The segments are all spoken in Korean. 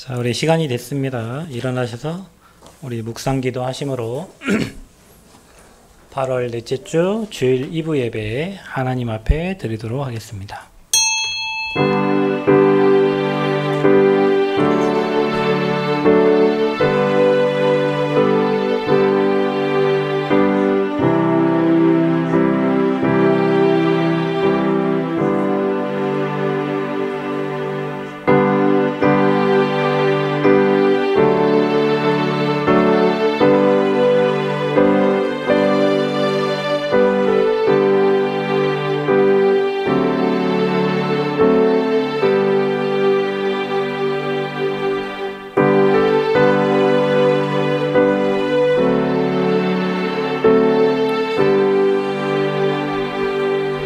자, 우리 시간이 됐습니다. 일어나셔서 우리 묵상기도 하심으로 8월 넷째 주 주일 2부 예배 하나님 앞에 드리도록 하겠습니다.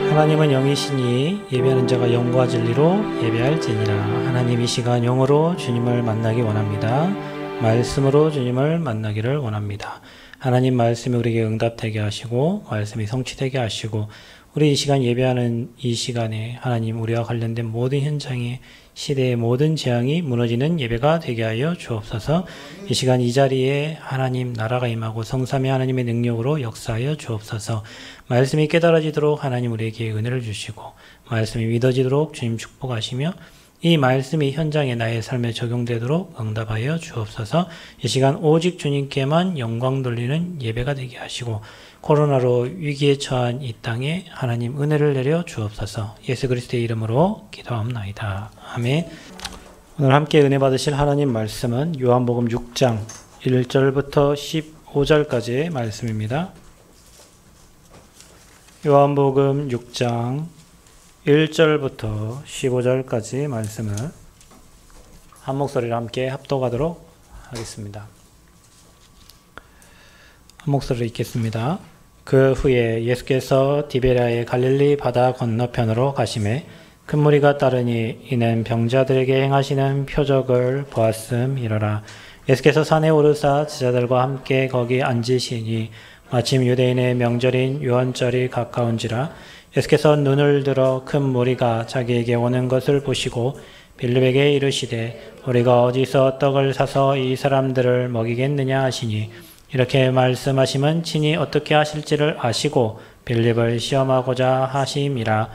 하나님은 영이시니 예배하는 자가 영과 진리로 예배할지니라. 하나님 이 시간 영으로 주님을 만나기 원합니다. 말씀으로 주님을 만나기를 원합니다. 하나님 말씀이 우리에게 응답되게 하시고 말씀이 성취되게 하시고 우리 이 시간 예배하는 이 시간에 하나님 우리와 관련된 모든 현장에 시대의 모든 재앙이 무너지는 예배가 되게 하여 주옵소서. 이 시간 이 자리에 하나님 나라가 임하고 성삼위 하나님의 능력으로 역사하여 주옵소서. 말씀이 깨달아지도록 하나님 우리에게 은혜를 주시고 말씀이 믿어지도록 주님 축복하시며 이 말씀이 현장에 나의 삶에 적용되도록 응답하여 주옵소서. 이 시간 오직 주님께만 영광 돌리는 예배가 되게 하시고 코로나로 위기에 처한 이 땅에 하나님 은혜를 내려 주옵소서. 예수 그리스도의 이름으로 기도합나이다. 아멘. 오늘 함께 은혜 받으실 하나님 말씀은 요한복음 6장 1절부터 15절까지의 말씀입니다. 요한복음 6장 1절부터 15절까지 말씀을 한 목소리로 함께 합독하도록 하겠습니다. 한 목소리로 읽겠습니다. 그 후에 예수께서 디베랴의 갈릴리 바다 건너편으로 가시매 큰 무리가 따르니 이는 병자들에게 행하시는 표적을 보았음이로라. 예수께서 산에 오르사 제자들과 함께 거기 앉으시니 마침 유대인의 명절인 유언절이 가까운지라. 예수께서 눈을 들어 큰 무리가 자기에게 오는 것을 보시고 빌립에게 이르시되 우리가 어디서 떡을 사서 이 사람들을 먹이겠느냐 하시니 이렇게 말씀하심은 친히 어떻게 하실지를 아시고 빌립을 시험하고자 하심이라.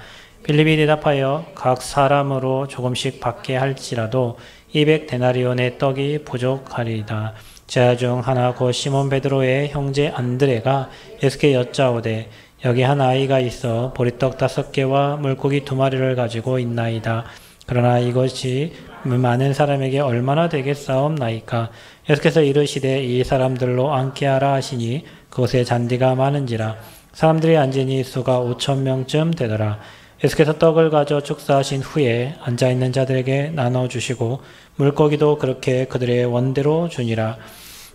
빌립이 대답하여 각 사람으로 조금씩 받게 할지라도 200데나리온의 떡이 부족하리이다. 제자 중 하나 곧 시몬 베드로의 형제 안드레가 예수께 여짜오되 여기 한 아이가 있어 보리떡 5개와 물고기 2마리를 가지고 있나이다. 그러나 이것이 많은 사람에게 얼마나 되겠사옵나이까. 예수께서 이르시되 이 사람들로 앉게 하라 하시니 그곳에 잔디가 많은지라. 사람들이 앉으니 수가 5,000명쯤 되더라. 예수께서 떡을 가져 축사하신 후에 앉아있는 자들에게 나눠주시고 물고기도 그렇게 그들의 원대로 주니라.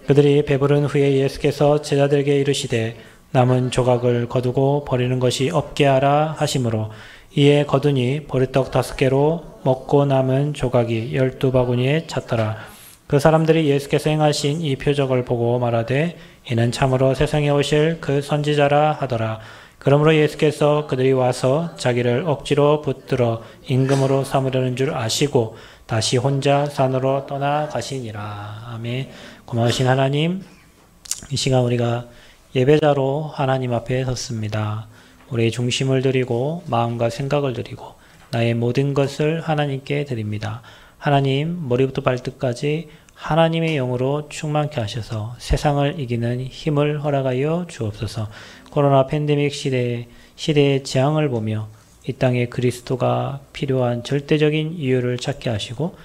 그들이 배부른 후에 예수께서 제자들에게 이르시되 남은 조각을 거두고 버리는 것이 없게 하라 하시므로 이에 거두니 보리떡 5개로 먹고 남은 조각이 12바구니에 찼더라. 그 사람들이 예수께서 행하신 이 표적을 보고 말하되 이는 참으로 세상에 오실 그 선지자라 하더라. 그러므로 예수께서 그들이 와서 자기를 억지로 붙들어 임금으로 삼으려는 줄 아시고 다시 혼자 산으로 떠나가시니라. 아멘. 고마우신 하나님, 이 시간 우리가 예배자로 하나님 앞에 섰습니다. 우리의 중심을 드리고 마음과 생각을 드리고 나의 모든 것을 하나님께 드립니다. 하나님, 머리부터 발끝까지 하나님의 영으로 충만케 하셔서 세상을 이기는 힘을 허락하여 주옵소서. 코로나 팬데믹 시대의 재앙을 보며 이 땅에 그리스도가 필요한 절대적인 이유를 찾게 하시고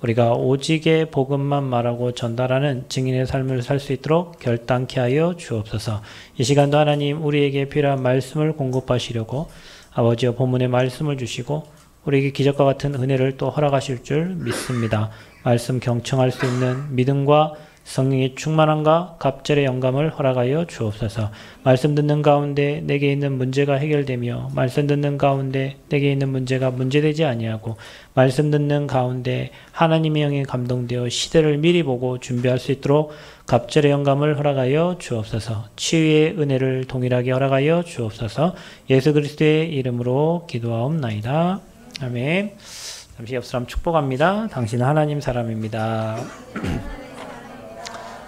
우리가 오직의 복음만 말하고 전달하는 증인의 삶을 살 수 있도록 결단케 하여 주옵소서. 이 시간도 하나님 우리에게 필요한 말씀을 공급하시려고 아버지여 본문의 말씀을 주시고 우리에게 기적과 같은 은혜를 또 허락하실 줄 믿습니다. 말씀 경청할 수 있는 믿음과 성령의 충만함과 갑절의 영감을 허락하여 주옵소서. 말씀 듣는 가운데 내게 있는 문제가 해결되며 말씀 듣는 가운데 내게 있는 문제가 문제되지 아니하고 말씀 듣는 가운데 하나님의 영에 감동되어 시대를 미리 보고 준비할 수 있도록 갑절의 영감을 허락하여 주옵소서. 치유의 은혜를 동일하게 허락하여 주옵소서. 예수 그리스도의 이름으로 기도하옵나이다. 아멘. 잠시 옆 사람 축복합니다. 당신은 하나님 사람입니다.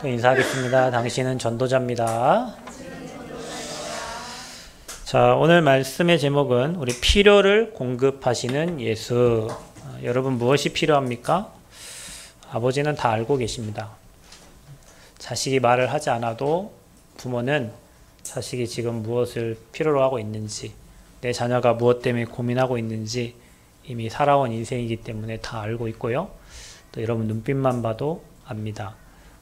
또 인사하겠습니다. 당신은 전도자입니다. 자, 오늘 말씀의 제목은 우리 필요를 공급하시는 예수. 여러분 무엇이 필요합니까? 아버지는 다 알고 계십니다. 자식이 말을 하지 않아도 부모는 자식이 지금 무엇을 필요로 하고 있는지, 내 자녀가 무엇 때문에 고민하고 있는지 이미 살아온 인생이기 때문에 다 알고 있고요. 또 여러분 눈빛만 봐도 압니다.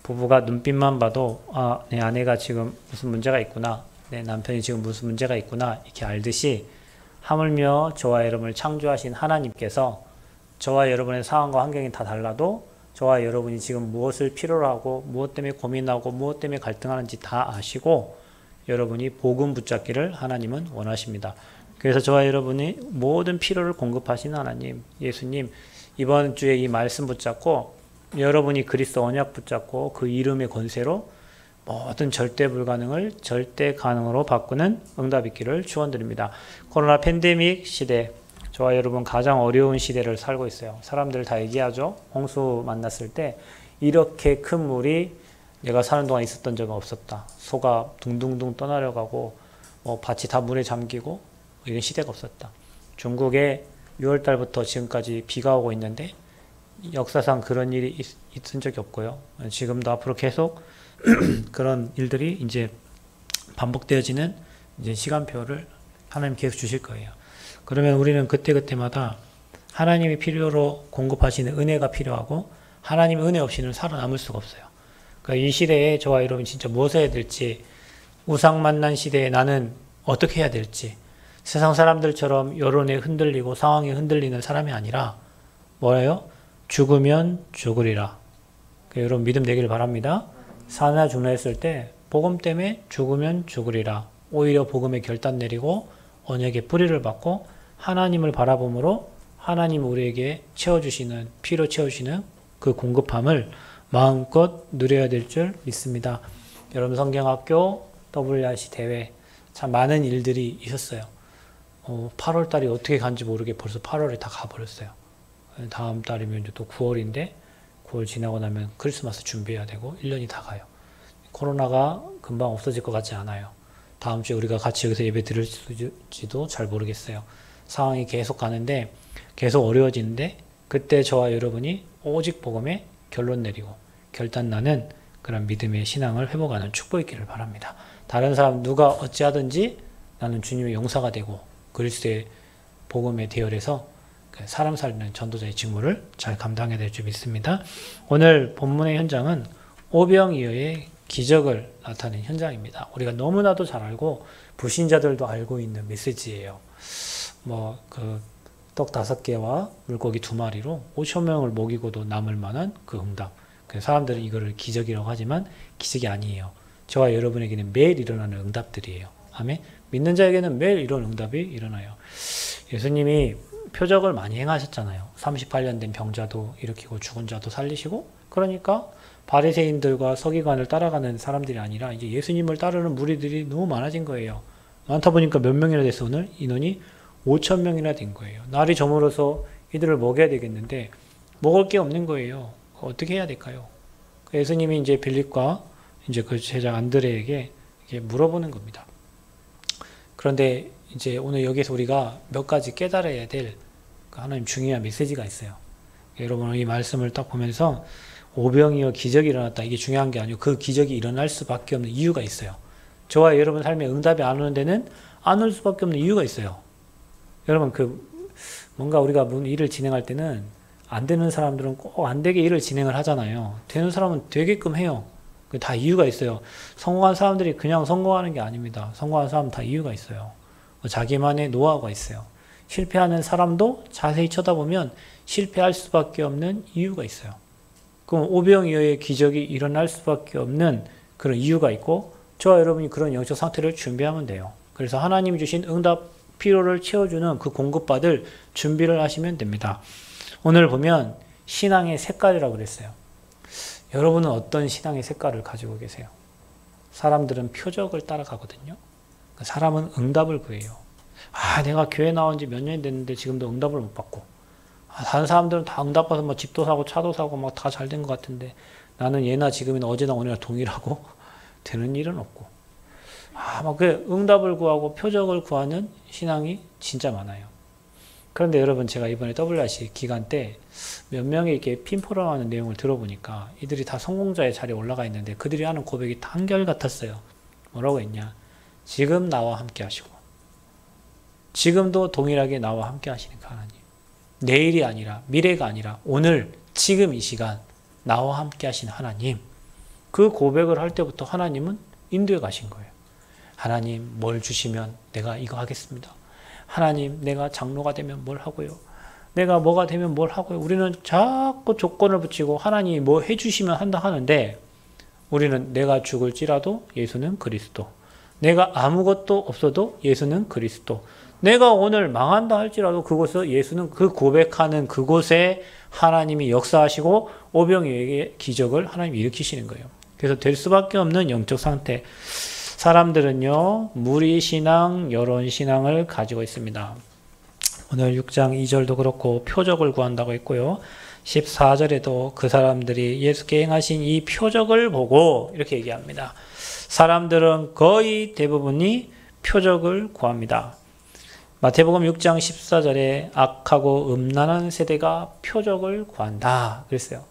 부부가 눈빛만 봐도 내 아내가 지금 무슨 문제가 있구나, 내 남편이 지금 무슨 문제가 있구나 이렇게 알듯이, 하물며 저와 여러분을 창조하신 하나님께서 저와 여러분의 상황과 환경이 다 달라도 저와 여러분이 지금 무엇을 필요로 하고 무엇 때문에 고민하고 무엇 때문에 갈등하는지 다 아시고 여러분이 복음 붙잡기를 하나님은 원하십니다. 그래서 저와 여러분이 모든 필요를 공급하시는 하나님, 예수님, 이번 주에 이 말씀 붙잡고 여러분이 그리스도 언약 붙잡고 그 이름의 권세로 모든 절대 불가능을 절대 가능으로 바꾸는 응답 있기를 축원드립니다. 코로나 팬데믹 시대, 저와 여러분 가장 어려운 시대를 살고 있어요. 사람들 다 얘기하죠. 홍수 만났을 때 이렇게 큰 물이 내가 사는 동안 있었던 적은 없었다. 소가 둥둥둥 떠나려가고 밭이 다 물에 잠기고 이런 시대가 없었다. 중국에 6월 달부터 지금까지 비가 오고 있는데 역사상 그런 일이 있은 적이 없고요. 지금도 앞으로 계속 그런 일들이 이제 반복되어지는 이제 시간표를 하나님 계속 주실 거예요. 그러면 우리는 그때그때마다 하나님이 필요로 공급하시는 은혜가 필요하고, 하나님의 은혜 없이는 살아남을 수가 없어요. 그러니까 이 시대에 저와 여러분 진짜 무엇을 해야 될지, 우상 만난 시대에 나는 어떻게 해야 될지, 세상 사람들처럼 여론에 흔들리고 상황에 흔들리는 사람이 아니라 뭐예요? 죽으면 죽으리라. 그러니까 여러분 믿음 되기를 바랍니다. 사나 주나 했을 때 복음 때문에 죽으면 죽으리라. 오히려 복음에 결단 내리고 언약의 뿌리를 받고 하나님을 바라봄으로 하나님 우리에게 채워주시는, 피로 채워주시는 그 공급함을 마음껏 누려야 될 줄 믿습니다. 여러분 성경학교 WRC 대회 참 많은 일들이 있었어요. 8월 달이 어떻게 간지 모르게 벌써 8월에 다 가버렸어요. 다음 달이면 이제 또 9월인데 9월 지나고 나면 크리스마스 준비해야 되고 1년이 다 가요. 코로나가 금방 없어질 것 같지 않아요. 다음 주에 우리가 같이 여기서 예배 드릴지도 잘 모르겠어요. 상황이 계속 가는데, 계속 어려워지는데, 그때 저와 여러분이 오직 복음에 결론 내리고 결단 나는 그런 믿음의 신앙을 회복하는 축복이 있기를 바랍니다. 다른 사람 누가 어찌하든지 나는 주님의 용사가 되고 그리스도의 복음에 대열해서 사람 살리는 전도자의 직무를 잘 감당해야 될 줄 믿습니다. 오늘 본문의 현장은 오병이어의 기적을 나타낸 현장입니다. 우리가 너무나도 잘 알고 불신자들도 알고 있는 메시지예요. 떡 5개와 물고기 2마리로 5,000명을 먹이고도 남을 만한 그 응답. 사람들은 이거를 기적이라고 하지만 기적이 아니에요. 저와 여러분에게는 매일 일어나는 응답들이에요. 아멘. 믿는 자에게는 매일 이런 응답이 일어나요. 예수님이 표적을 많이 행하셨잖아요. 38년 된 병자도 일으키고 죽은 자도 살리시고, 그러니까 바리새인들과 서기관을 따라가는 사람들이 아니라 이제 예수님을 따르는 무리들이 너무 많아진 거예요. 많다 보니까 몇 명이나 됐어? 오늘 인원이 5,000명이나 된 거예요. 날이 저물어서 이들을 먹여야 되겠는데 먹을 게 없는 거예요. 어떻게 해야 될까요? 예수님이 이제 빌립과 이제 그 제자 안드레에게 물어보는 겁니다. 그런데 이제 오늘 여기서 우리가 몇 가지 깨달아야 될 하나님 중요한 메시지가 있어요. 여러분 이 말씀을 딱 보면서 오병이어 기적이 일어났다. 이게 중요한 게 아니고 그 기적이 일어날 수밖에 없는 이유가 있어요. 저와 여러분 삶에 응답이 안 오는 데는 안 올 수밖에 없는 이유가 있어요. 여러분 뭔가 우리가 일을 진행할 때는 안 되는 사람들은 꼭 안 되게 일을 진행을 하잖아요. 되는 사람은 되게끔 해요. 다 이유가 있어요. 성공한 사람들이 그냥 성공하는 게 아닙니다. 성공한 사람은 다 이유가 있어요. 자기만의 노하우가 있어요. 실패하는 사람도 자세히 쳐다보면 실패할 수밖에 없는 이유가 있어요. 그럼 오병이어의 기적이 일어날 수밖에 없는 그런 이유가 있고, 저와 여러분이 그런 영적 상태를 준비하면 돼요. 그래서 하나님이 주신 응답 필요를 채워주는 그 공급받을 준비를 하시면 됩니다. 오늘 보면 신앙의 색깔이라고 그랬어요. 여러분은 어떤 신앙의 색깔을 가지고 계세요? 사람들은 표적을 따라가거든요. 사람은 응답을 구해요. 내가 교회 나온 지 몇 년이 됐는데 지금도 응답을 못 받고, 다른 사람들은 다 응답받아서 뭐 집도 사고 차도 사고 막 다 잘 된 것 같은데 나는 예나 지금이나 어제나 오늘이나 동일하고 되는 일은 없고. 막 그 응답을 구하고 표적을 구하는 신앙이 진짜 많아요. 그런데 여러분 제가 이번에 WRC 기간 때 몇 명이 이렇게 핀포럼하는 내용을 들어보니까 이들이 다 성공자의 자리에 올라가 있는데 그들이 하는 고백이 다 한결같았어요. 뭐라고 했냐? 지금 나와 함께 하시고 지금도 동일하게 나와 함께 하시는 하나님. 내일이 아니라 미래가 아니라 오늘 지금 이 시간 나와 함께 하시는 하나님. 그 고백을 할 때부터 하나님은 인도해 가신 거예요. 하나님 뭘 주시면 내가 이거 하겠습니다. 하나님 내가 장로가 되면 뭘 하고요. 내가 뭐가 되면 뭘 하고요. 우리는 자꾸 조건을 붙이고 하나님이 뭐 해주시면 한다 하는데 우리는 내가 죽을지라도 예수는 그리스도. 내가 아무것도 없어도 예수는 그리스도. 내가 오늘 망한다 할지라도 그곳에서 예수는 그 고백하는 그곳에 하나님이 역사하시고 오병이어에게 기적을 하나님이 일으키시는 거예요. 그래서 될 수밖에 없는 영적 상태. 사람들은요, 무리신앙, 여론신앙을 가지고 있습니다. 오늘 6장 2절도 그렇고 표적을 구한다고 했고요. 14절에도 그 사람들이 예수께 행하신 이 표적을 보고 이렇게 얘기합니다. 사람들은 거의 대부분이 표적을 구합니다. 마태복음 6장 14절에 악하고 음란한 세대가 표적을 구한다 그랬어요.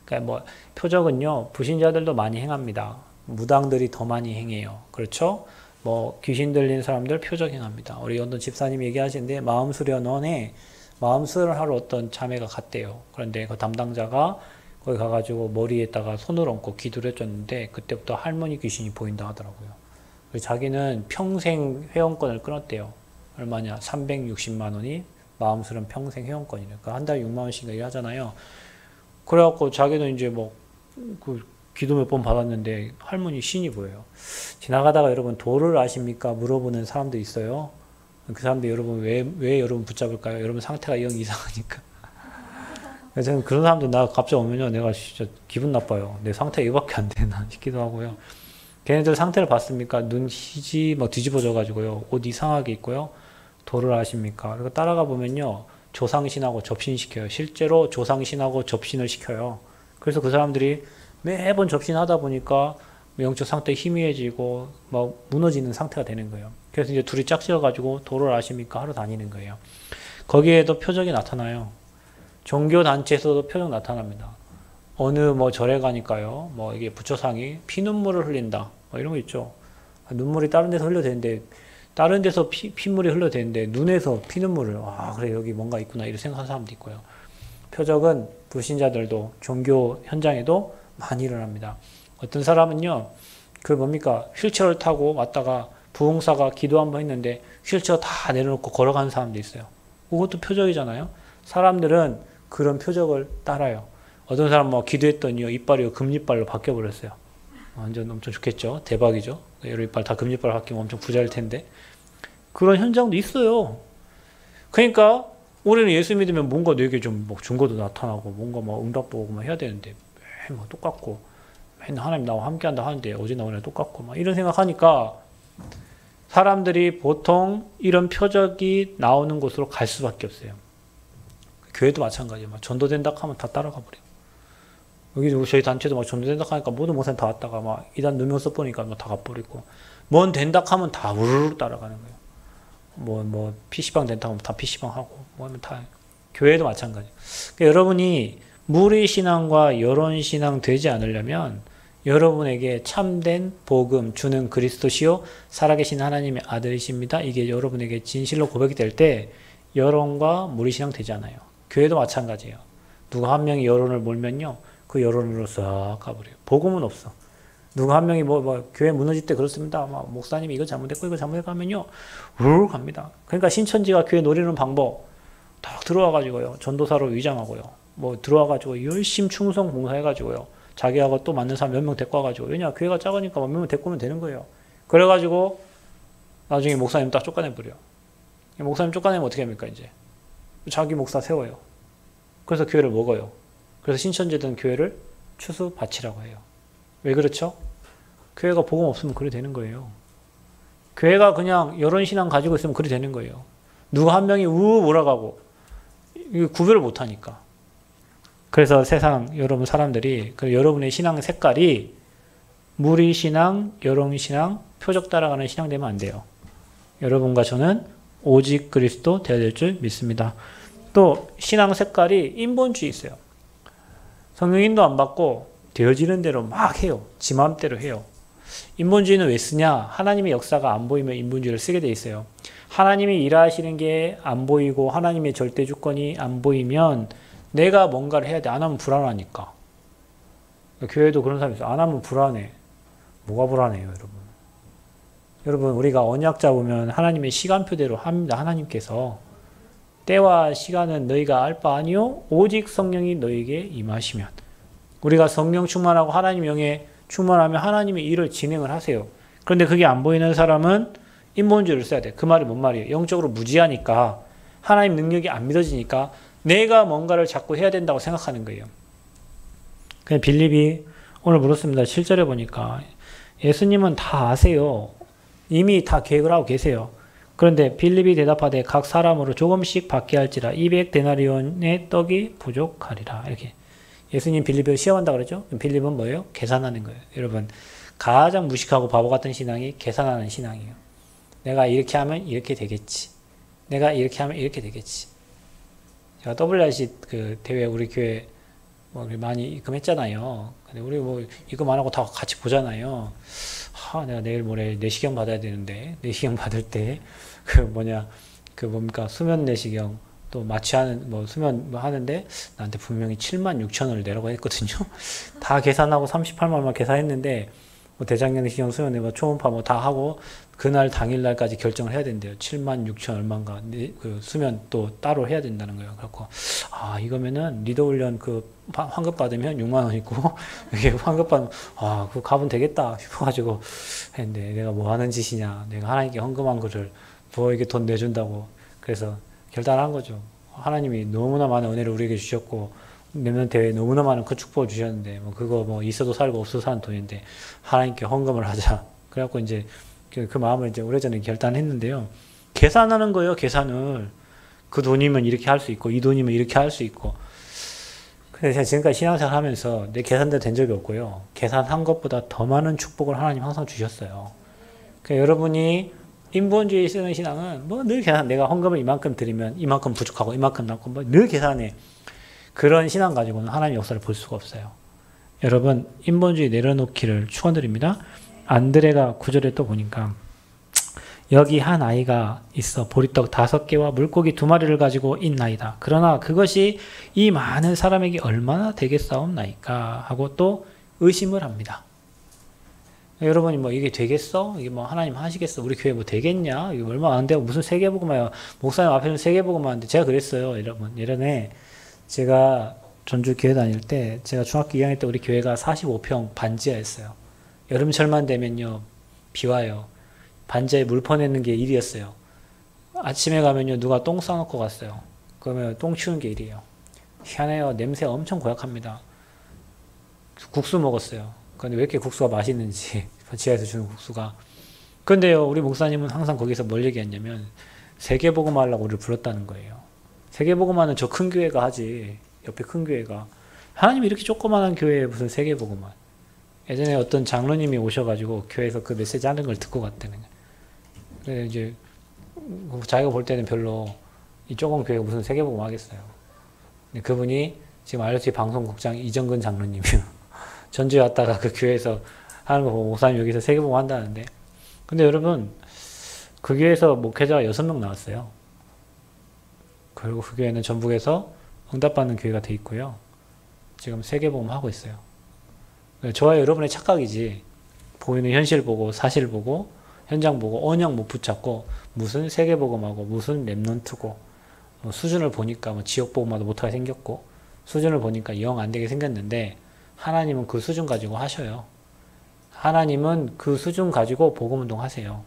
그러니까 뭐 표적은요, 불신자들도 많이 행합니다. 무당들이 더 많이 행해요. 그렇죠? 뭐 귀신 들린 사람들 표적 행합니다. 우리 어떤 집사님이 얘기하시는데 마음수련원에 마음수련을 하러 어떤 자매가 갔대요. 그런데 그 담당자가 거기 가가지고 머리에다가 손을 얹고 기도를 해줬는데 그때부터 할머니 귀신이 보인다 하더라고요. 자기는 평생 회원권을 끊었대요. 얼마냐? 360만 원이 마음수련 평생 회원권이래. 그러니까 한 달에 6만 원씩 일하잖아요. 그래갖고 자기는 이제 뭐 기도 몇 번 받았는데 할머니 신이 보여요. 지나가다가 여러분 도를 아십니까? 물어보는 사람도 있어요. 그 사람들 여러분 왜 여러분 붙잡을까요? 여러분 상태가 영 이상하니까. 저는 그런 사람들 나 갑자기 오면요, 내가 진짜 기분 나빠요. 내 상태가 이거밖에 안 되나 싶기도 하고요. 걔네들 상태를 봤습니까? 눈 희지 막 뒤집어져가지고요, 옷 이상하게 입고요. 도를 아십니까? 그리고 따라가 보면요, 조상신하고 접신시켜요. 실제로 조상신하고 접신을 시켜요. 그래서 그 사람들이 매번 접신하다 보니까 영적 상태 희미해지고 막 무너지는 상태가 되는 거예요. 그래서 이제 둘이 짝지어가지고 도를 아십니까? 하러 다니는 거예요. 거기에도 표적이 나타나요. 종교단체에서도 표적 나타납니다. 어느 뭐 절에 가니까요, 뭐 이게 부처상이 피눈물을 흘린다, 뭐 이런 거 있죠. 눈물이 다른 데서 흘러대는데, 다른 데서 피물이 흘러대는데 눈에서 피눈물을, 그래 여기 뭔가 있구나 이렇게 생각하는 사람도 있고요. 표적은 불신자들도 종교 현장에도 많이 일어납니다. 어떤 사람은요, 그 뭡니까, 휠체어를 타고 왔다가 부흥사가 기도 한번 했는데 휠체어 다 내려놓고 걸어가는 사람도 있어요. 그것도 표적이잖아요. 사람들은 그런 표적을 따라요. 어떤 사람 뭐 기도했더니요, 이빨이 금이빨로 바뀌어버렸어요. 완전 엄청 좋겠죠. 대박이죠. 여러 이빨 다 금이빨로 바뀌면 엄청 부자일 텐데. 그런 현장도 있어요. 그러니까 우리는 예수 믿으면 뭔가 내게 좀 뭐 증거도 나타나고 뭔가 뭐 응답도 오고 막 해야 되는데 뭐 똑같고 맨날 하나님 나와 함께한다 하는데 어제나 오늘 똑같고 막 이런 생각하니까 사람들이 보통 이런 표적이 나오는 곳으로 갈 수밖에 없어요. 교회도 마찬가지예요. 막 전도된다 하면 다 따라가 버려요. 여기 저희 단체도 막 전도된다 하니까 모든 목사님 다 왔다가 막 이단 누명 써보니까 뭐 다 가버리고, 뭔 된다 하면 다 우르르 따라가는 거예요. 뭐 PC방 된다 하면 다 PC방 하고 뭐 하면 다. 교회도 마찬가지. 그러니까 여러분이 무리신앙과 여론신앙 되지 않으려면 여러분에게 참된 복음 주는 그리스도시요 살아계신 하나님의 아들이십니다. 이게 여러분에게 진실로 고백이 될 때 여론과 무리신앙 되지 않아요. 교회도 마찬가지예요. 누가 한 명이 여론을 몰면요, 그 여론으로 싹 가버려요. 복음은 없어. 누가 한 명이 교회 무너질 때 그렇습니다. 막 목사님이 이거 잘못했고 이거 잘못했고 하면요, 우르르 갑니다. 그러니까 신천지가 교회 노리는 방법, 딱 들어와가지고요, 전도사로 위장하고요, 뭐 들어와가지고 열심히 충성 봉사해가지고요, 자기하고 또 맞는 사람 몇 명 데리고 와가지고, 왜냐, 교회가 작으니까 몇 명 데리고 오면 되는 거예요. 그래가지고 나중에 목사님 딱 쫓아내버려. 목사님 쫓아내면 어떻게 합니까? 이제 자기 목사 세워요. 그래서 교회를 먹어요. 그래서 신천지든 교회를 추수 바치라고 해요. 왜 그렇죠? 교회가 복음 없으면 그래 되는 거예요. 교회가 그냥 여론 신앙 가지고 있으면 그래 되는 거예요. 누가 한 명이 몰아가고 구별을 못하니까. 그래서 세상 여러분 사람들이 여러분의 신앙 색깔이 무리신앙, 여론신앙, 표적 따라가는 신앙 되면 안 돼요. 여러분과 저는 오직 그리스도 되어야 될 줄 믿습니다. 또 신앙 색깔이 인본주의 있어요. 성령 인도 안 받고 되어지는 대로 막 해요. 지 마음대로 해요. 인본주의는 왜 쓰냐? 하나님의 역사가 안 보이면 인본주의를 쓰게 돼 있어요. 하나님이 일하시는 게 안 보이고 하나님의 절대 주권이 안 보이면 내가 뭔가를 해야 돼. 안 하면 불안하니까. 교회도 그런 사람이 있어요. 안 하면 불안해. 뭐가 불안해요, 여러분? 여러분, 우리가 언약 잡으면 하나님의 시간표대로 합니다. 하나님께서 때와 시간은 너희가 알 바 아니요 오직 성령이 너희에게 임하시면. 우리가 성령 충만하고 하나님 영에 충만하면 하나님의 일을 진행을 하세요. 그런데 그게 안 보이는 사람은 인본주의를 써야 돼. 그 말이 뭔 말이에요? 영적으로 무지하니까 하나님 능력이 안 믿어지니까 내가 뭔가를 자꾸 해야 된다고 생각하는 거예요. 그냥 빌립이 오늘 물었습니다. 7절에 보니까 예수님은 다 아세요. 이미 다 계획을 하고 계세요. 그런데 빌립이 대답하되 각 사람으로 조금씩 받게 할지라 200데나리온의 떡이 부족하리라. 이렇게. 예수님 빌립을 시험한다 그러죠? 빌립은 뭐예요? 계산하는 거예요. 여러분, 가장 무식하고 바보 같은 신앙이 계산하는 신앙이에요. 내가 이렇게 하면 이렇게 되겠지. 내가 이렇게 하면 이렇게 되겠지. 제가 WRC 그 대회 우리 교회 뭐 많이 입금했잖아요. 근데 우리 뭐 입금 안 하고 다 같이 보잖아요. 내가 내일 모레 내시경 받아야 되는데 내시경 받을 때 그 뭡니까 수면 내시경 또 마취하는 뭐 수면 뭐 하는데 나한테 분명히 76,000원을 내라고 했거든요. 다 계산하고 38만 원만 계산했는데 뭐 대장경 내시경 수면 내가 초음파 뭐 다 하고 그날 당일날까지 결정을 해야 된대요. 76,000 얼마인가 그 수면 또 따로 해야 된다는 거예요. 그래갖고 이거면은 리더 훈련 그 환급 받으면 6만 원 있고 이게 환급 받으면 그거 가면 되겠다 싶어가지고 했는데 내가 뭐 하는 짓이냐. 내가 하나님께 헌금한 거를 이게 돈 내준다고 그래서 결단한 거죠. 하나님이 너무나 많은 은혜를 우리에게 주셨고 몇년 대회에 너무나 많은 큰 축복을 주셨는데 뭐 그거 뭐 있어도 살고 없어도 사는 돈인데 하나님께 헌금을 하자. 그래갖고 이제 그 마음을 이제 오래전에 결단했는데요. 계산하는 거예요, 계산을. 그 돈이면 이렇게 할 수 있고, 이 돈이면 이렇게 할 수 있고. 근데 제가 지금까지 신앙생활 하면서 내 계산대로 된 적이 없고요. 계산한 것보다 더 많은 축복을 하나님 항상 주셨어요. 그러니까 여러분이 인본주의 쓰는 신앙은 뭐 늘 계산, 내가 헌금을 이만큼 드리면 이만큼 부족하고 이만큼 남고 뭐 늘 계산해. 그런 신앙 가지고는 하나님의 역사를 볼 수가 없어요. 여러분, 인본주의 내려놓기를 축원드립니다. 안드레가 9절에 또 보니까 여기 한 아이가 있어 보리떡 5개와 물고기 2마리를 가지고 있나이다. 그러나 그것이 이 많은 사람에게 얼마나 되겠사옵나이까 하고 또 의심을 합니다. 여러분이 뭐 이게 되겠어? 이게 뭐 하나님 하시겠어? 우리 교회 뭐 되겠냐? 이거 얼마 안 돼요. 무슨 세계복음화야. 목사님 앞에는 세계복음화 하는데 제가 그랬어요. 여러분. 예전에 제가 전주 교회 다닐 때 제가 중학교 2학년 때 우리 교회가 45평 반지하였어요. 여름철만 되면요 비 와요. 반지하에 물 퍼내는 게 일이었어요. 아침에 가면요 누가 똥 싸놓고 갔어요. 그러면 똥 치우는 게 일이에요. 희한해요. 냄새 엄청 고약합니다. 국수 먹었어요. 근데 왜 이렇게 국수가 맛있는지 지하에서 주는 국수가. 근데요 우리 목사님은 항상 거기서 뭘 얘기했냐면 세계복음화 하려고 우리를 불렀다는 거예요. 세계복음화는 저 큰 교회가 하지. 옆에 큰 교회가. 하나님이 이렇게 조그마한 교회에 무슨 세계복음화. 예전에 어떤 장로님이 오셔가지고 교회에서 그 메시지 하는 걸 듣고 갔다는 거예요. 그래서 이제 자기가 볼 때는 별로 이 조그만 교회가 무슨 세계복음화 하겠어요. 근데 그분이 지금 RC 방송국장 이정근 장로님이요. 전주에 왔다가 그 교회에서 하는 거 보고 목사님 여기서 세계복음화 한다는데. 근데 여러분 그 교회에서 목회자가 6명 나왔어요. 그리고 그 교회는 전북에서 응답받는 교회가 돼 있고요. 지금 세계복음 하고 있어요. 저와 여러분의 착각이지. 보이는 현실 보고 사실 보고 현장 보고 언약 못 붙잡고 무슨 세계복음하고 무슨 랩넌트고 뭐 수준을 보니까 뭐 지역복음화도 못하게 생겼고 수준을 보니까 영 안 되게 생겼는데 하나님은 그 수준 가지고 하셔요. 하나님은 그 수준 가지고 복음운동 하세요.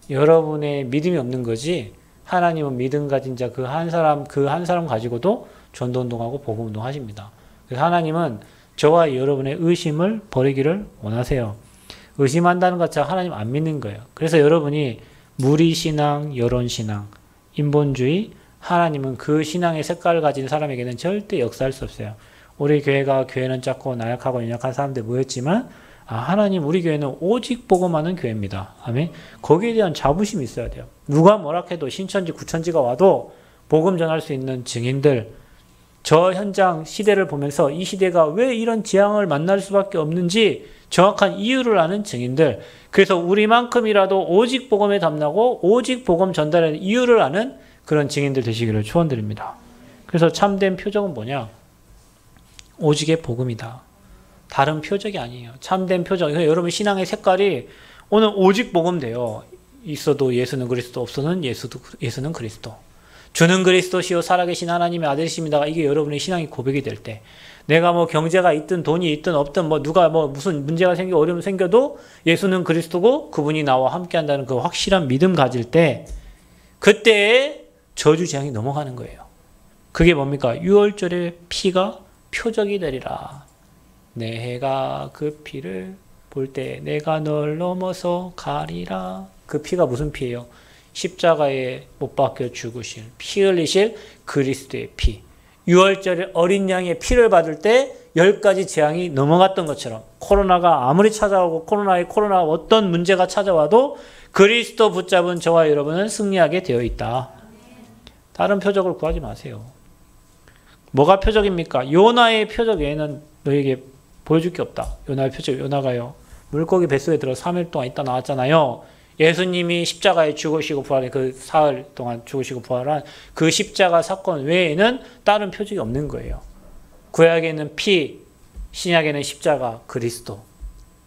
여러분의 믿음이 없는 거지 하나님은 믿음 가진 자 그 한 사람 가지고도 전도운동하고 복음운동 하십니다. 그래서 하나님은 저와 여러분의 의심을 버리기를 원하세요. 의심한다는 것 자체가 하나님 안 믿는 거예요. 그래서 여러분이 무리신앙, 여론신앙, 인본주의, 하나님은 그 신앙의 색깔을 가진 사람에게는 절대 역사할 수 없어요. 우리 교회가 교회는 작고 나약하고 연약한 사람들 모였지만 하나님 우리 교회는 오직 복음하는 교회입니다. 아멘. 거기에 대한 자부심이 있어야 돼요. 누가 뭐라 해도 신천지 구천지가 와도 복음 전할 수 있는 증인들, 저 현장 시대를 보면서 이 시대가 왜 이런 재앙을 만날 수밖에 없는지 정확한 이유를 아는 증인들, 그래서 우리만큼이라도 오직 복음에 담나고 오직 복음 전달하는 이유를 아는 그런 증인들 되시기를 축원드립니다. 그래서 참된 표적은 뭐냐? 오직의 복음이다. 다른 표적이 아니에요. 참된 표적. 여러분 신앙의 색깔이 오늘 오직 복음 돼요. 있어도 예수는 그리스도, 없어는 예수는 그리스도. 주는 그리스도시요 살아계신 하나님의 아들이십니다가 이게 여러분의 신앙이 고백이 될 때, 내가 뭐 경제가 있든 돈이 있든 없든 뭐 누가 뭐 무슨 문제가 생겨 어려움이 생겨도 예수는 그리스도고 그분이 나와 함께 한다는 그 확실한 믿음 가질 때, 그때에 저주 재앙이 넘어가는 거예요. 그게 뭡니까? 유월절의 피가 표적이 되리라. 내 해가 그 피를 볼 때 내가 널 넘어서 가리라. 그 피가 무슨 피예요? 십자가에 못 박혀 죽으실, 피 흘리실 그리스도의 피. 6월절에 어린 양의 피를 받을 때 10가지 재앙이 넘어갔던 것처럼, 코로나가 아무리 찾아오고 코로나 어떤 문제가 찾아와도 그리스도 붙잡은 저와 여러분은 승리하게 되어 있다. 다른 표적을 구하지 마세요. 뭐가 표적입니까? 요나의 표적 외에는 너에게 보여줄 게 없다. 요나의 표적, 요나가요. 물고기 뱃속에 들어 3일 동안 있다 나왔잖아요. 예수님이 십자가에 죽으시고 부활한 그 사흘 동안 죽으시고 부활한 그 십자가 사건 외에는 다른 표적이 없는 거예요. 구약에는 피, 신약에는 십자가, 그리스도.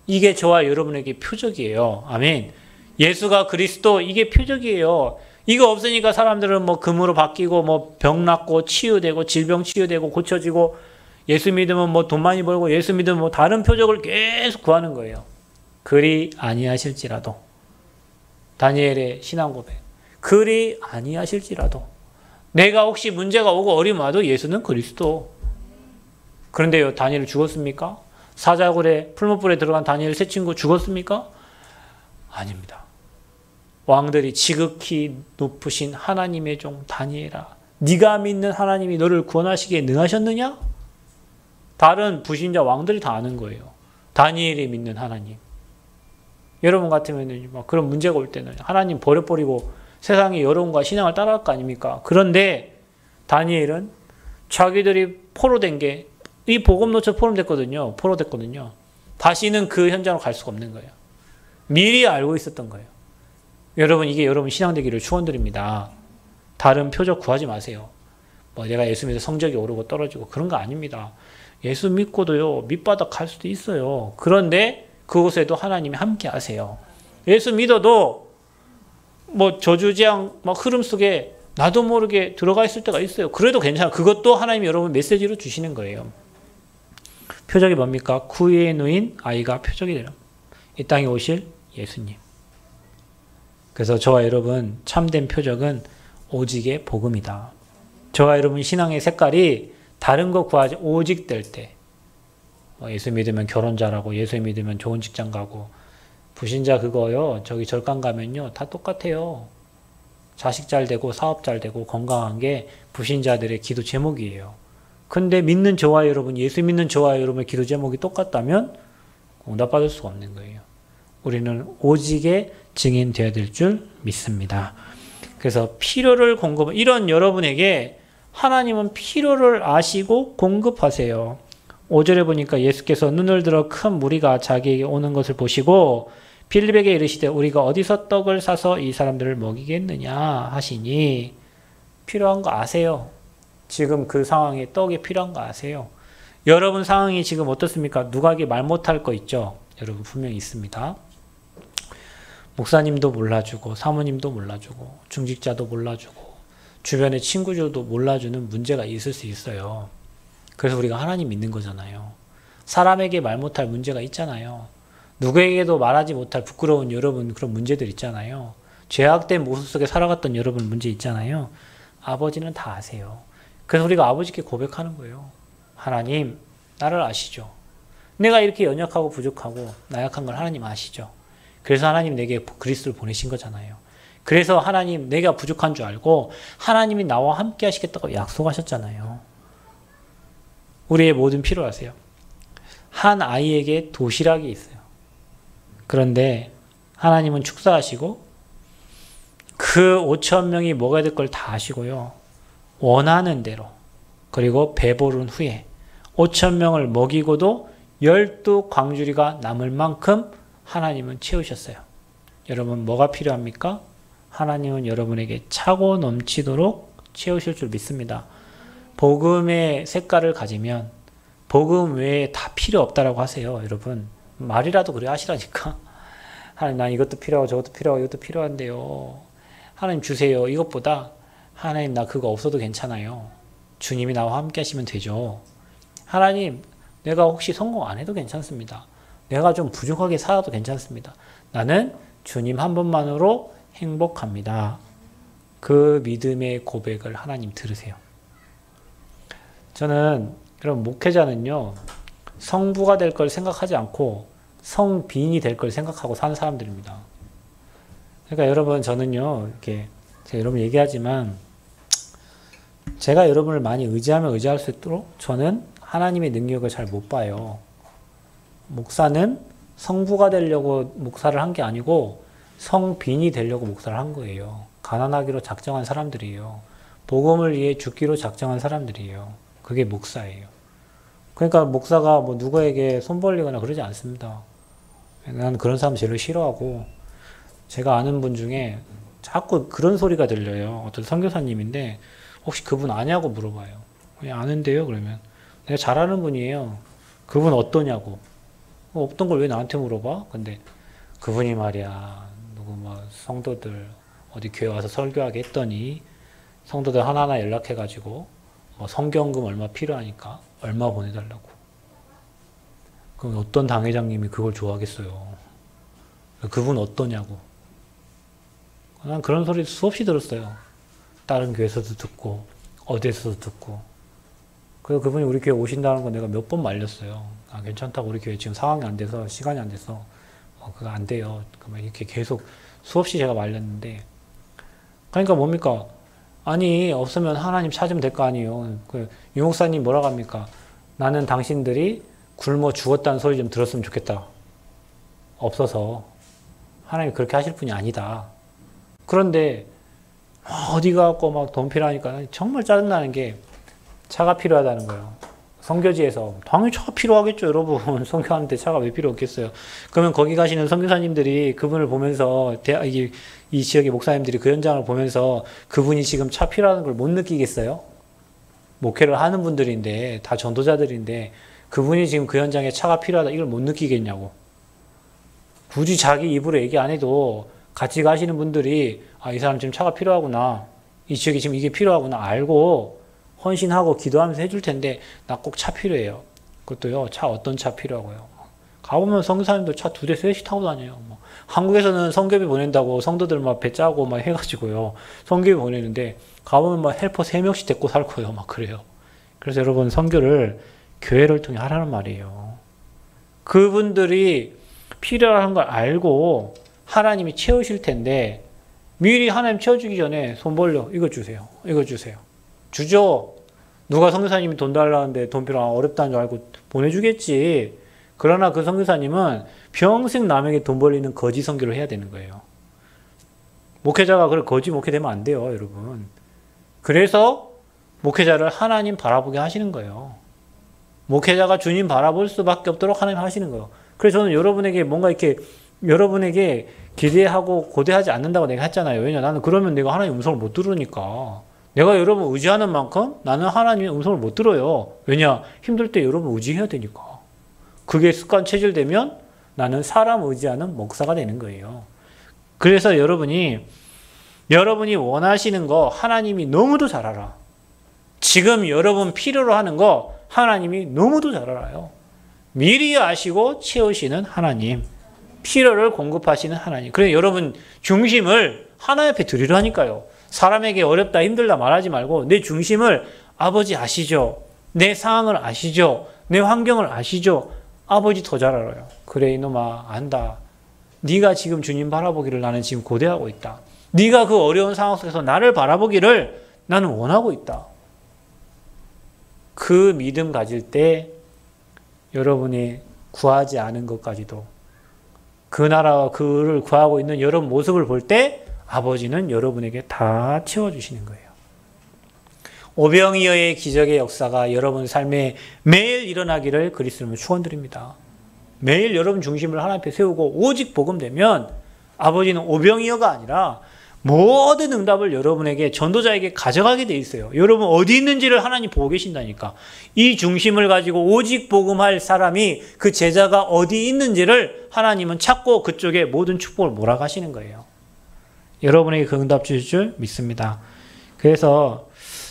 이게 저와 여러분에게 표적이에요. 아멘. 예수가 그리스도, 이게 표적이에요. 이거 없으니까 사람들은 뭐 금으로 바뀌고 뭐 병 낫고 치유되고 질병 치유되고 고쳐지고, 예수 믿으면 뭐 돈 많이 벌고 예수 믿으면 뭐 다른 표적을 계속 구하는 거예요. 그리 아니하실지라도. 다니엘의 신앙 고백. 그리 아니하실지라도. 내가 혹시 문제가 오고 어려움 와도 예수는 그리스도. 그런데요, 다니엘 죽었습니까? 사자굴에 풀무불에 들어간 다니엘 세 친구 죽었습니까? 아닙니다. 왕들이 지극히 높으신 하나님의 종 다니엘아, 네가 믿는 하나님이 너를 구원하시기에 능하셨느냐? 다른 불신자 왕들이 다 아는 거예요. 다니엘이 믿는 하나님. 여러분 같으면 막 그런 문제가 올 때는 하나님 버려버리고 세상의 여론과 신앙을 따라갈 거 아닙니까? 그런데 다니엘은 자기들이 포로된 게, 이 복음노처 포로됐거든요. 다시는 그 현장으로 갈 수가 없는 거예요. 미리 알고 있었던 거예요. 여러분, 이게 여러분 신앙 되기를 축원드립니다. 다른 표적 구하지 마세요. 뭐 내가 예수 믿어 성적이 오르고 떨어지고 그런 거 아닙니다. 예수 믿고도요, 밑바닥 갈 수도 있어요. 그런데 그곳에도 하나님이 함께 하세요. 예수 믿어도 뭐 저주재앙 막 흐름 속에 나도 모르게 들어가 있을 때가 있어요. 그래도 괜찮아. 그것도 하나님이 여러분 메시지로 주시는 거예요. 표적이 뭡니까? 구유에 누인 아이가 표적이 되라. 이 땅에 오실 예수님. 그래서 저와 여러분 참된 표적은 오직의 복음이다. 저와 여러분 신앙의 색깔이 다른 거 구하지 오직 될 때, 예수 믿으면 결혼 잘하고 예수 믿으면 좋은 직장 가고, 불신자 그거요, 저기 절간 가면요 다 똑같아요. 자식 잘 되고 사업 잘 되고 건강한 게 불신자들의 기도 제목이에요. 근데 믿는 저와 여러분, 예수 믿는 저와 여러분의 기도 제목이 똑같다면 응답받을 수가 없는 거예요. 우리는 오직의 증인 되어야 될 줄 믿습니다. 그래서 필요를 공급, 이런 여러분에게 하나님은 필요를 아시고 공급하세요. 5절에 보니까 예수께서 눈을 들어 큰 무리가 자기에게 오는 것을 보시고 빌립에게 이르시되 우리가 어디서 떡을 사서 이 사람들을 먹이겠느냐 하시니, 필요한 거 아세요. 지금 그 상황에 떡이 필요한 거 아세요. 여러분 상황이 지금 어떻습니까? 누가에게 말 못할 거 있죠? 여러분 분명히 있습니다. 목사님도 몰라주고 사모님도 몰라주고 중직자도 몰라주고 주변의 친구들도 몰라주는 문제가 있을 수 있어요. 그래서 우리가 하나님 믿는 거잖아요. 사람에게 말 못할 문제가 있잖아요. 누구에게도 말하지 못할 부끄러운 여러분 그런 문제들 있잖아요. 죄악된 모습 속에 살아갔던 여러분 문제 있잖아요. 아버지는 다 아세요. 그래서 우리가 아버지께 고백하는 거예요. 하나님, 나를 아시죠. 내가 이렇게 연약하고 부족하고 나약한 걸 하나님 아시죠. 그래서 하나님 내게 그리스도를 보내신 거잖아요. 그래서 하나님 내가 부족한 줄 알고 하나님이 나와 함께 하시겠다고 약속하셨잖아요. 우리의 모든 필요를 아세요. 한 아이에게 도시락이 있어요. 그런데 하나님은 축사하시고 그 5천 명이 먹어야 될 걸 다 하시고요. 원하는 대로 그리고 배부른 후에 5천 명을 먹이고도 12광주리가 남을 만큼 하나님은 채우셨어요. 여러분 뭐가 필요합니까? 하나님은 여러분에게 차고 넘치도록 채우실 줄 믿습니다. 복음의 색깔을 가지면 복음 외에 다 필요 없다라고 하세요. 여러분 말이라도 그래 하시라니까. 하나님 난 이것도 필요하고 저것도 필요하고 이것도 필요한데요. 하나님 주세요. 이것보다 하나님 나 그거 없어도 괜찮아요. 주님이 나와 함께 하시면 되죠. 하나님 내가 혹시 성공 안 해도 괜찮습니다. 내가 좀 부족하게 살아도 괜찮습니다. 나는 주님 한 분만으로 행복합니다. 그 믿음의 고백을 하나님 들으세요. 저는 여러분 목회자는요. 성부가 될 걸 생각하지 않고 성빈이 될 걸 생각하고 사는 사람들입니다. 그러니까 여러분 저는요. 이렇게 제가 여러분 얘기하지만 제가 여러분을 많이 의지하면 의지할수록 저는 하나님의 능력을 잘 못 봐요. 목사는 성부가 되려고 목사를 한 게 아니고 성빈이 되려고 목사를 한 거예요. 가난하기로 작정한 사람들이에요. 복음을 위해 죽기로 작정한 사람들이에요. 그게 목사예요. 그러니까 목사가 뭐 누구에게 손 벌리거나 그러지 않습니다. 난 그런 사람 제일 싫어하고 제가 아는 분 중에 자꾸 그런 소리가 들려요. 어떤 선교사님인데 혹시 그분 아냐고 물어봐요. 아는데요? 그러면 내가 잘 아는 분이에요. 그분 어떠냐고. 없던 걸 왜 나한테 물어봐? 근데 그분이 말이야 누구 뭐 성도들 어디 교회 와서 설교하게 했더니 성도들 하나하나 연락해가지고 뭐 성경금 얼마 필요하니까 얼마 보내달라고. 그럼 어떤 당회장님이 그걸 좋아하겠어요. 그분 어떠냐고. 난 그런 소리 수없이 들었어요. 다른 교회에서도 듣고 어디에서도 듣고. 그래서 그분이 우리 교회 오신다는 거 내가 몇 번 말렸어요. 아, 괜찮다고 우리 교회 지금 상황이 안 돼서 시간이 안 돼서 그거 안 돼요. 이렇게 계속 수없이 제가 말렸는데 그러니까 뭡니까? 아니 없으면 하나님 찾으면 될 거 아니에요. 유 목사님 뭐라고 합니까? 나는 당신들이 굶어 죽었다는 소리 좀 들었으면 좋겠다. 없어서 하나님 그렇게 하실 분이 아니다. 그런데 어디 가고 막 돈 필요하니까 정말 짜증나는 게 차가 필요하다는 거예요. 선교지에서 당연히 차가 필요하겠죠, 여러분. 선교하는데 차가 왜 필요 없겠어요. 그러면 거기 가시는 선교사님들이 그분을 보면서 이 지역의 목사님들이 그 현장을 보면서 그분이 지금 차 필요하는 걸 못 느끼겠어요? 목회를 하는 분들인데 다 전도자들인데 그분이 지금 그 현장에 차가 필요하다 이걸 못 느끼겠냐고. 굳이 자기 입으로 얘기 안 해도 같이 가시는 분들이 아, 이 사람 지금 차가 필요하구나. 이 지역에 지금 이게 필요하구나 알고 헌신하고 기도하면서 해줄 텐데 나 꼭 차 필요해요. 그것도요. 차 어떤 차 필요하고요. 가보면 선교사님도 차 2대 3씩 타고 다녀요. 뭐. 한국에서는 선교비 보낸다고 성도들 막 배 짜고 막 해가지고요. 선교비 보내는데 가보면 막 헬퍼 3명씩 데리고 살고요. 막 그래요. 그래서 여러분 선교를 교회를 통해 하라는 말이에요. 그분들이 필요한 걸 알고 하나님이 채우실 텐데 미리 하나님 채워주기 전에 손 벌려. 이거 주세요. 이거 주세요. 주죠. 누가 선교사님이 돈 달라는데 돈 필요 어렵다는 줄 알고 보내주겠지. 그러나 그 선교사님은 평생 남에게 돈 벌리는 거지 선교를 해야 되는 거예요. 목회자가 그걸 거지 목회되면 안 돼요, 여러분. 그래서 목회자를 하나님 바라보게 하시는 거예요. 목회자가 주님 바라볼 수밖에 없도록 하나님 하시는 거예요. 그래서 저는 여러분에게 뭔가 이렇게 여러분에게 기대하고 고대하지 않는다고 내가 했잖아요. 왜냐? 나는 그러면 내가 하나님 음성을 못 들으니까. 내가 여러분 의지하는 만큼 나는 하나님의 음성을 못 들어요. 왜냐? 힘들 때 여러분 의지해야 되니까. 그게 습관 체질되면 나는 사람 의지하는 목사가 되는 거예요. 그래서 여러분이 원하시는 거 하나님이 너무도 잘 알아. 지금 여러분 필요로 하는 거 하나님이 너무도 잘 알아요. 미리 아시고 채우시는 하나님. 필요를 공급하시는 하나님. 그래서 여러분 중심을 하나님 앞에 드리라니까요. 사람에게 어렵다 힘들다 말하지 말고 내 중심을 아버지 아시죠? 내 상황을 아시죠? 내 환경을 아시죠? 아버지 더 잘 알아요. 그래 이놈아 안다. 네가 지금 주님 바라보기를 나는 지금 고대하고 있다. 네가 그 어려운 상황 속에서 나를 바라보기를 나는 원하고 있다. 그 믿음 가질 때 여러분이 구하지 않은 것까지도 그 나라와 그를 구하고 있는 여러분 모습을 볼 때 아버지는 여러분에게 다 채워주시는 거예요. 오병이어의 기적의 역사가 여러분 삶에 매일 일어나기를 그리스도로 축원드립니다. 매일 여러분 중심을 하나님 앞에 세우고 오직 복음되면 아버지는 오병이어가 아니라 모든 응답을 여러분에게 전도자에게 가져가게 돼 있어요. 여러분 어디 있는지를 하나님 보고 계신다니까. 이 중심을 가지고 오직 복음할 사람이 그 제자가 어디 있는지를 하나님은 찾고 그쪽에 모든 축복을 몰아가시는 거예요. 여러분에게 그 응답 주실 줄 믿습니다. 그래서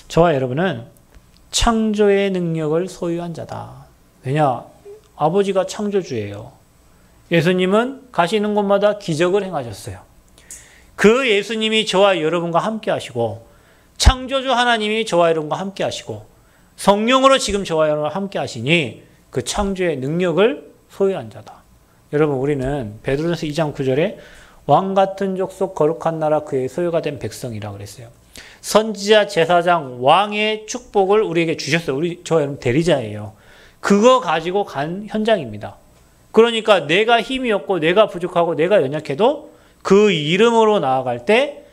저와 여러분은 창조의 능력을 소유한 자다. 왜냐? 아버지가 창조주예요. 예수님은 가시는 곳마다 기적을 행하셨어요. 그 예수님이 저와 여러분과 함께 하시고 창조주 하나님이 저와 여러분과 함께 하시고 성령으로 지금 저와 여러분과 함께 하시니 그 창조의 능력을 소유한 자다. 여러분 우리는 베드로전서 2장 9절에 왕 같은 족속 거룩한 나라 그의 소유가 된 백성이라고 그랬어요. 선지자 제사장 왕의 축복을 우리에게 주셨어요. 저와 여러분 대리자예요. 그거 가지고 간 현장입니다. 그러니까 내가 힘이 없고 내가 부족하고 내가 연약해도 그 이름으로 나아갈 때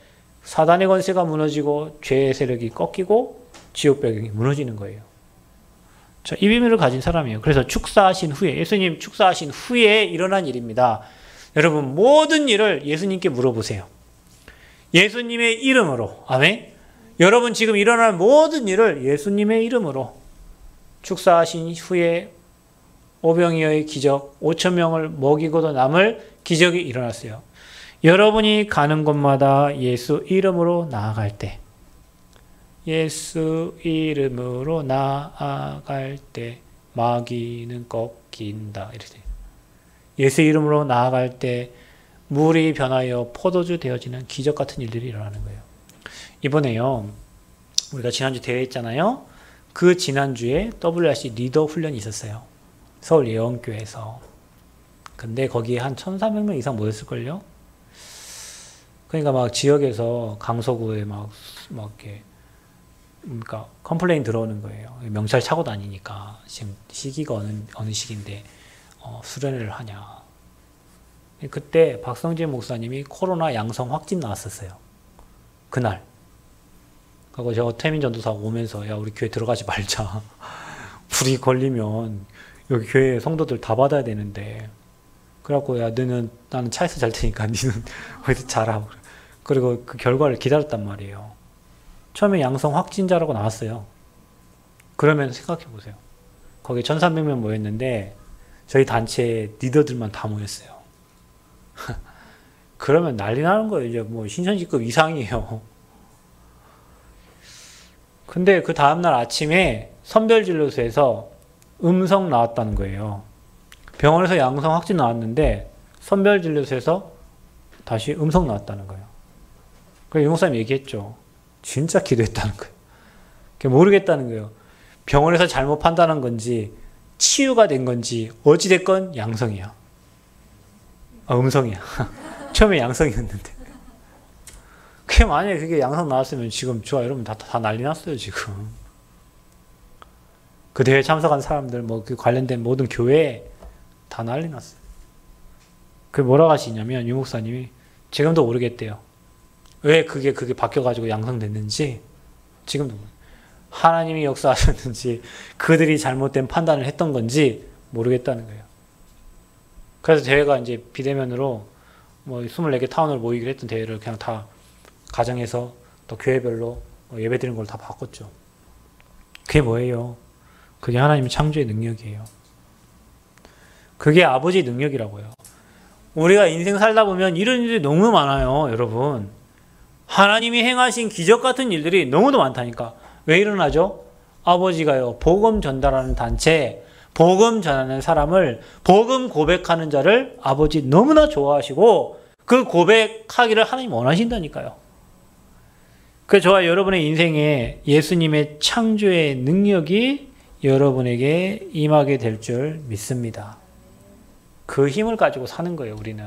사단의 권세가 무너지고 죄의 세력이 꺾이고 지옥 배경이 무너지는 거예요. 자, 이 비밀을 가진 사람이에요. 그래서 축사하신 후에 예수님 축사하신 후에 일어난 일입니다. 여러분 모든 일을 예수님께 물어보세요. 예수님의 이름으로. 아멘. 여러분 지금 일어난 모든 일을 예수님의 이름으로 축사하신 후에 오병이어의 기적 5,000명을 먹이고도 남을 기적이 일어났어요. 여러분이 가는 곳마다 예수 이름으로 나아갈 때 예수 이름으로 나아갈 때 마귀는 꺾인다. 이렇게 예수 이름으로 나아갈 때 물이 변하여 포도주 되어지는 기적 같은 일들이 일어나는 거예요. 이번에요. 우리가 지난주 대회 했잖아요. 그 지난주에 WRC 리더 훈련이 있었어요. 서울 예원교회에서. 근데 거기에 한 1,400명 이상 모였을걸요? 그러니까 막 지역에서 강서구에 막 이렇게, 그러니까 컴플레인 들어오는 거예요. 명찰 차고 다니니까. 지금 시기가 어느 시기인데, 수련회를 하냐. 그때 박성진 목사님이 코로나 양성 확진 나왔었어요. 그날. 그리고 저 태민 전도사가 오면서, 야, 우리 교회 들어가지 말자. 불이 걸리면 여기 교회 성도들 다 받아야 되는데. 그래갖고, 야, 나는 차에서 잘 테니까 니는 어디서 자라. 그리고 그 결과를 기다렸단 말이에요. 처음에 양성 확진자라고 나왔어요. 그러면 생각해 보세요. 거기 1,300명 모였는데 저희 단체 리더들만 다 모였어요. 그러면 난리 나는 거예요. 이제 뭐 신천지급 이상이에요. 근데 그 다음날 아침에 선별진료소에서 음성 나왔다는 거예요. 병원에서 양성 확진 나왔는데 선별진료소에서 다시 음성 나왔다는 거예요. 그래서 유목사님 얘기했죠. 진짜 기도했다는 거예요. 모르겠다는 거예요. 병원에서 잘못 판단한 건지 치유가 된 건지 어찌됐건 양성이야. 음성이야. 처음에 양성이었는데. 그게 만약에 그게 양성 나왔으면 지금 저와 여러분 다 난리 났어요, 지금. 그 대회에 참석한 사람들, 그 관련된 모든 교회에 다 난리 났어요. 그 뭐라고 하시냐면, 유 목사님이 지금도 모르겠대요. 왜 그게 바뀌어가지고 양성됐는지, 지금도 모르겠어요. 하나님이 역사하셨는지, 그들이 잘못된 판단을 했던 건지 모르겠다는 거예요. 그래서 대회가 이제 비대면으로 24개 타운을 모이기로 했던 대회를 그냥 다 가정에서 또 교회별로 예배 드리는 걸 다 바꿨죠. 그게 뭐예요? 그게 하나님의 창조의 능력이에요. 그게 아버지의 능력이라고요. 우리가 인생 살다 보면 이런 일이 너무 많아요, 여러분. 하나님이 행하신 기적 같은 일들이 너무도 많다니까. 왜 일어나죠? 아버지가요, 복음 전달하는 단체, 복음 전하는 사람을, 복음 고백하는 자를 아버지 너무나 좋아하시고 그 고백하기를 하나님 원하신다니까요. 그래서 저와 여러분의 인생에 예수님의 창조의 능력이 여러분에게 임하게 될 줄 믿습니다. 그 힘을 가지고 사는 거예요, 우리는.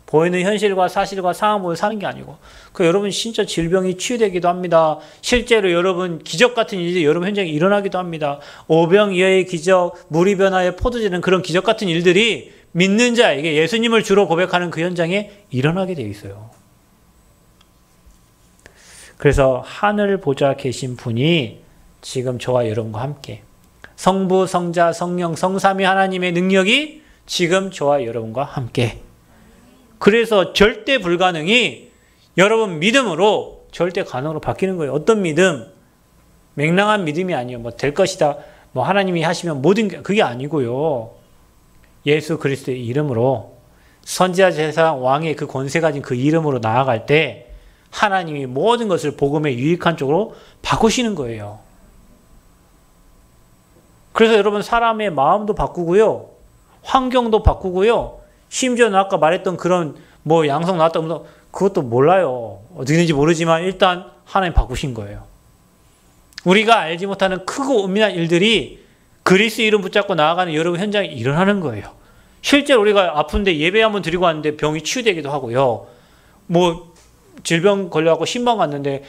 보이는 현실과 사실과 상황을 사는 게 아니고, 여러분 진짜 질병이 치유되기도 합니다. 실제로 여러분 기적 같은 일이 여러분 현장에 일어나기도 합니다. 오병이어의 기적, 물이 변화에 포도주는 그런 기적 같은 일들이 믿는 자에게 예수님을 주로 고백하는 그 현장에 일어나게 되어 있어요. 그래서 하늘 보좌 계신 분이 지금 저와 여러분과 함께 성부, 성자, 성령, 성삼위 하나님의 능력이 지금 저와 여러분과 함께, 그래서 절대 불가능이 여러분 믿음으로 절대 가능으로 바뀌는 거예요. 어떤 믿음? 맹랑한 믿음이 아니에요. 뭐 될 것이다, 뭐 하나님이 하시면 모든 게, 그게 아니고요. 예수 그리스도의 이름으로, 선지자 제사 왕의 그 권세 가진 그 이름으로 나아갈 때 하나님이 모든 것을 복음에 유익한 쪽으로 바꾸시는 거예요. 그래서 여러분 사람의 마음도 바꾸고요, 환경도 바꾸고요, 심지어는 아까 말했던 그런 뭐 양성 나왔다 그것도 몰라요. 어떻게 되는지 모르지만 일단 하나님 바꾸신 거예요. 우리가 알지 못하는 크고 은밀한 일들이 그리스도 이름 붙잡고 나아가는 여러분 현장에 일어나는 거예요. 실제로 우리가 아픈데 예배 한번 드리고 왔는데 병이 치유되기도 하고요. 뭐 질병 걸려갖고 신방 갔는데,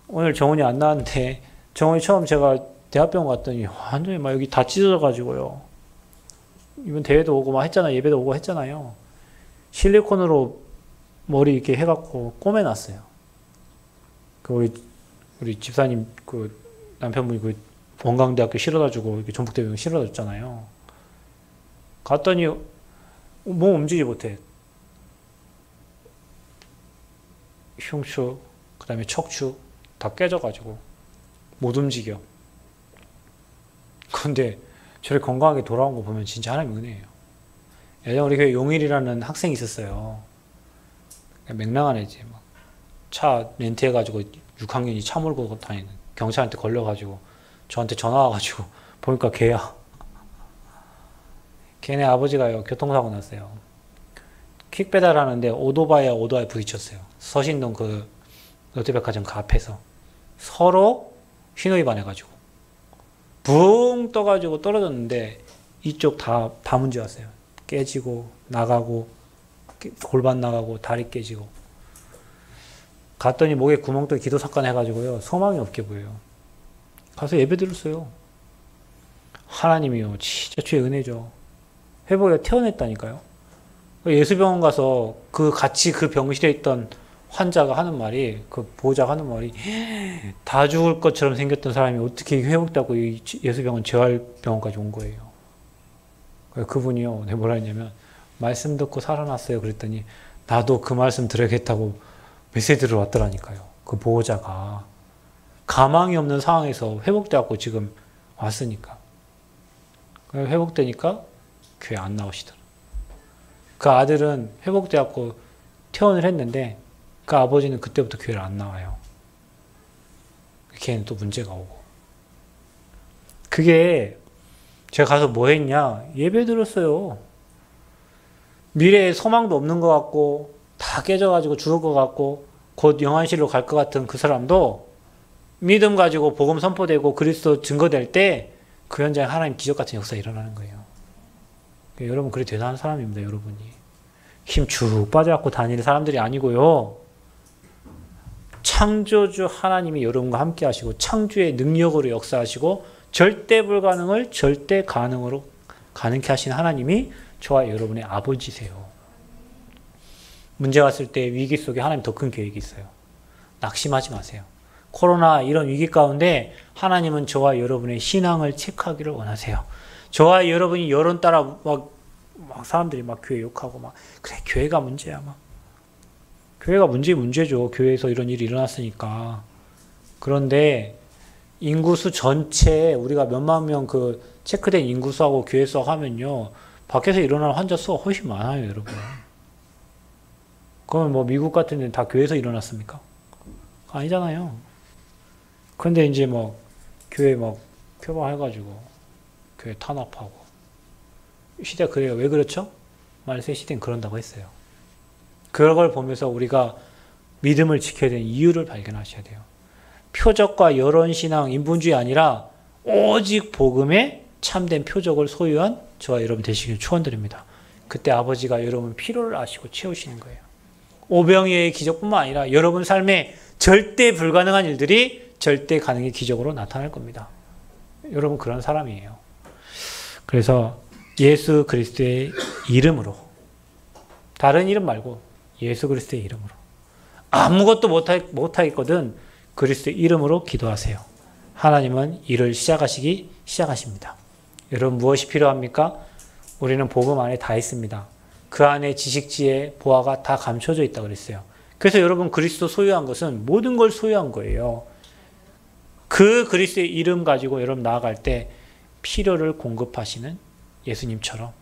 오늘 정원이 안 나왔는데 정원이 처음 제가 대학병원 갔더니 완전히 막 여기 다 찢어져가지고요. 이번 대회도 오고 막 했잖아요. 예배도 오고 했잖아요. 실리콘으로 머리 이렇게 해갖고 꼬매놨어요. 우리 집사님 남편분이 원광대학교 실어다주고 이렇게 전북대병 실어다줬잖아요. 갔더니 몸 움직이지 못해. 흉추, 그 다음에 척추 다 깨져가지고 못 움직여. 근데 저렇게 건강하게 돌아온 거 보면 진짜 하나님의 은혜예요. 예전에 우리 교회 용일이라는 학생이 있었어요. 맹랑한 애지. 막 차 렌트해가지고 6학년이 차 몰고 다니는, 경찰한테 걸려가지고 저한테 전화 와가지고 보니까 걔야. 걔네 아버지가요, 교통사고 났어요. 퀵 배달하는데 오토바이에 부딪혔어요. 서신동 그 롯데백화점 그 앞에서 서로 신호위반 해가지고 붕 떠가지고 떨어졌는데 이쪽 다 문제 왔어요. 깨지고 나가고 골반 나가고 다리 깨지고. 갔더니 목에 구멍 뚫려 기도 삭간 해가지고요, 소망이 없게 보여요. 가서 예배 드렸어요. 하나님이요, 진짜 주의 은혜죠. 회복에 태어났다니까요. 예수병원 가서 같이 그 병실에 있던 환자가 하는 말이, 그 보호자가 하는 말이, 다 죽을 것처럼 생겼던 사람이 어떻게 회복되고 이 예수병원 재활병원까지 온 거예요. 그분이요, 내가 뭐라 했냐면, 말씀 듣고 살아났어요. 그랬더니 나도 그 말씀 들어야겠다고 메시지를 왔더라니까요. 그 보호자가 가망이 없는 상황에서 회복되고 지금 왔으니까. 회복되니까 교회 안 나오시더라. 그 아들은 회복되고 퇴원을 했는데 그 아버지는 그때부터 교회를 안 나와요. 걔는 또 문제가 오고. 그게 제가 가서 뭐 했냐? 예배 드렸어요. 미래에 소망도 없는 것 같고 다 깨져가지고 죽을 것 같고 곧 영안실로 갈 것 같은 그 사람도 믿음 가지고 복음 선포되고 그리스도 증거될 때 그 현장에 하나님 기적 같은 역사가 일어나는 거예요. 여러분, 그래 대단한 사람입니다. 여러분이 힘 쭉 빠져갖고 다니는 사람들이 아니고요, 창조주 하나님이 여러분과 함께 하시고 창조의 능력으로 역사하시고 절대 불가능을 절대 가능으로 가능케 하신 하나님이 저와 여러분의 아버지세요. 문제 왔을 때 위기 속에 하나님 더 큰 계획이 있어요. 낙심하지 마세요. 코로나 이런 위기 가운데 하나님은 저와 여러분의 신앙을 체크하기를 원하세요. 저와 여러분이 여론 따라 막 사람들이 막 교회 욕하고 막, 그래 교회가 문제야 막. 교회가 문제죠. 교회에서 이런 일이 일어났으니까. 그런데 인구수 전체 우리가 몇만 명 그 체크된 인구수하고 교회 수하고 하면요, 밖에서 일어나는 환자 수가 훨씬 많아요, 여러분. 그러면 뭐 미국 같은 데는 다 교회에서 일어났습니까? 아니잖아요. 근데 이제 막 교회 막 표방해가지고 교회 탄압하고. 시대가 그래요. 왜 그렇죠? 말세 시대는 그런다고 했어요. 그런 걸 보면서 우리가 믿음을 지켜야 되는 이유를 발견하셔야 돼요. 표적과 여론신앙, 인본주의 아니라 오직 복음의 참된 표적을 소유한 저와 여러분 되시길 축원드립니다. 그때 아버지가 여러분 필요를 아시고 채우시는 거예요. 오병이어의 기적뿐만 아니라 여러분 삶에 절대 불가능한 일들이 절대 가능의 기적으로 나타날 겁니다. 여러분 그런 사람이에요. 그래서 예수 그리스도의 이름으로, 다른 이름 말고 예수 그리스도의 이름으로, 아무것도 못하겠거든 그리스도의 이름으로 기도하세요. 하나님은 일을 시작하십니다. 여러분 무엇이 필요합니까? 우리는 복음 안에 다 있습니다. 그 안에 지식, 지혜, 보화가 다 감춰져 있다고 그랬어요. 그래서 여러분 그리스도 소유한 것은 모든 걸 소유한 거예요. 그 그리스도의 이름 가지고 여러분 나아갈 때 필요를 공급하시는 예수님처럼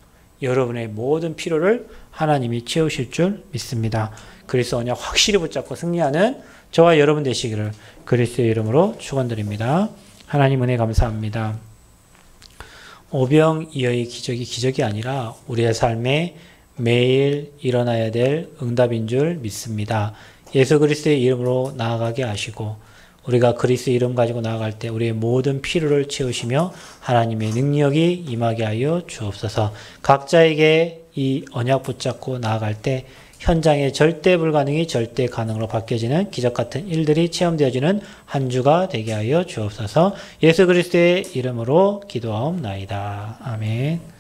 여러분의 모든 필요를 하나님이 채우실 줄 믿습니다. 그리스도 언약 확실히 붙잡고 승리하는 저와 여러분 되시기를 그리스도의 이름으로 축원드립니다. 하나님 은혜 감사합니다. 오병이어의 기적이 아니라 우리의 삶에 매일 일어나야 될 응답인 줄 믿습니다. 예수 그리스도의 이름으로 나아가게 하시고 우리가 그리스도의 이름 가지고 나아갈 때 우리의 모든 필요를 채우시며 하나님의 능력이 임하게 하여 주옵소서. 각자에게 이 언약 붙잡고 나아갈 때 현장의 절대 불가능이 절대 가능으로 바뀌어지는 기적 같은 일들이 체험되어지는 한 주가 되게 하여 주옵소서. 예수 그리스도의 이름으로 기도하옵나이다. 아멘.